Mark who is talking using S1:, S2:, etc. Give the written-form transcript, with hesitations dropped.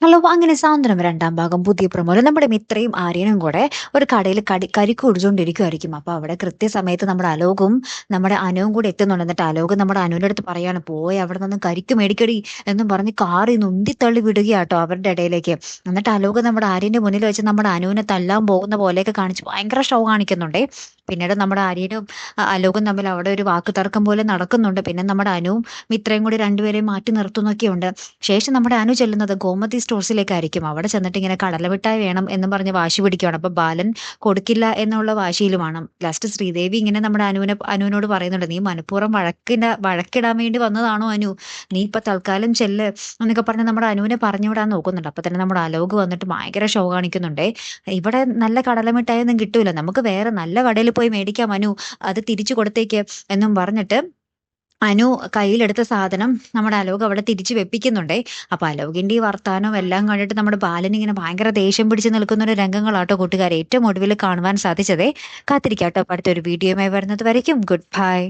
S1: Hello! അങ്ങനെ സാന്ത്വനം 2-ാം ഭാഗം പുതിയ പ്രൊമോയിൽ നമ്മുടെ മിത്രയും ആര്യനും കൂടെ ഒരു കടയിൽ കരിക്ക് കുടിച്ചോണ്ടിരിക്കുവായിരിക്കും. അപ്പൊ അവിടെ കൃത്യസമയത്ത് നമ്മുടെ അലോകും നമ്മുടെ അനുവും കൂടെ എത്തുന്നുണ്ട്. എന്നിട്ട് അലോക് നമ്മുടെ അനുവിന്റെ അടുത്ത് പറയാണ്, "പോയി അവിടെ നിന്ന് കരിക്ക് മേടിക്കടി" എന്നും പറഞ്ഞ് കാറിന്ന് ഉന്തിത്തള്ളി വിടുകയാട്ടോ അവരുടെ ഇടയിലേക്ക്. എന്നിട്ട് അലോക് നമ്മുടെ ആര്യന്റെ മുന്നിൽ വെച്ച് നമ്മുടെ അനുവിനെ തല്ലാൻ പോകുന്ന പോലെയൊക്കെ കാണിച്ച് ഭയങ്കര ഷോ കാണിക്കുന്നുണ്ടേ. പിന്നീട് നമ്മുടെ ആര്യനും അലോകും തമ്മിൽ അവിടെ ഒരു വാക്കുതർക്കം പോലെ നടക്കുന്നുണ്ട്. പിന്നെ നമ്മുടെ അനുവും മിത്രയും കൂടി രണ്ടുപേരെയും മാറ്റി നിർത്തുന്നൊക്കെയുണ്ട്. ശേഷം നമ്മുടെ അനു ചെല്ലുന്നത് ഗോമതി സ്റ്റോഴ്സിലേക്കായിരിക്കും. അവിടെ ചെന്നിട്ട് ഇങ്ങനെ കടലമിഠായി വേണം എന്നും പറഞ്ഞ് വാശി പിടിക്കുകയാണ്. അപ്പൊ ബാലൻ കൊടുക്കില്ല എന്നുള്ള വാശിയിലുമാണ്. ലാസ്റ്റ് ശ്രീദേവി ഇങ്ങനെ നമ്മുടെ അനുവിനോട് പറയുന്നുണ്ട്, "നീ മനഃപൂർവ്വം വഴക്കിടാൻ വേണ്ടി വന്നതാണോ അനു? നീ ഇപ്പൊ തൽക്കാലം ചെല്ല്" എന്നൊക്കെ പറഞ്ഞ് നമ്മുടെ അനുവിനെ പറഞ്ഞു വിടാൻ നോക്കുന്നുണ്ട്. അപ്പൊ തന്നെ നമ്മുടെ അലോക് വന്നിട്ട് ഭയങ്കര ഷോ കാണിക്കുന്നുണ്ടേ. "ഇവിടെ നല്ല കടലമിഠായി ഒന്നും കിട്ടൂല, നമുക്ക് വേറെ നല്ല കടയിൽ പോയി മേടിക്കാം അനു, അത് തിരിച്ചു കൊടുത്തേക്ക്" എന്നും പറഞ്ഞിട്ട് അനു കയ്യിലെടുത്ത സാധനം നമ്മുടെ അലോക് അവിടെ തിരിച്ചു വെപ്പിക്കുന്നുണ്ടേ. അപ്പൊ അലോകിന്റെ ഈ വർത്താനവും എല്ലാം കണ്ടിട്ട് നമ്മുടെ ബാലൻ ഇങ്ങനെ ഭയങ്കര ദേഷ്യം പിടിച്ച് നിൽക്കുന്ന ഒരു രംഗങ്ങളാട്ടോ കൂട്ടുകാരെ ഏറ്റവും ഒടുവിൽ കാണുവാൻ സാധിച്ചതേ. കാത്തിരിക്കാട്ടോ അടുത്തൊരു വീഡിയോയുമായി വരുന്നത് വരയ്ക്കും. Good bye.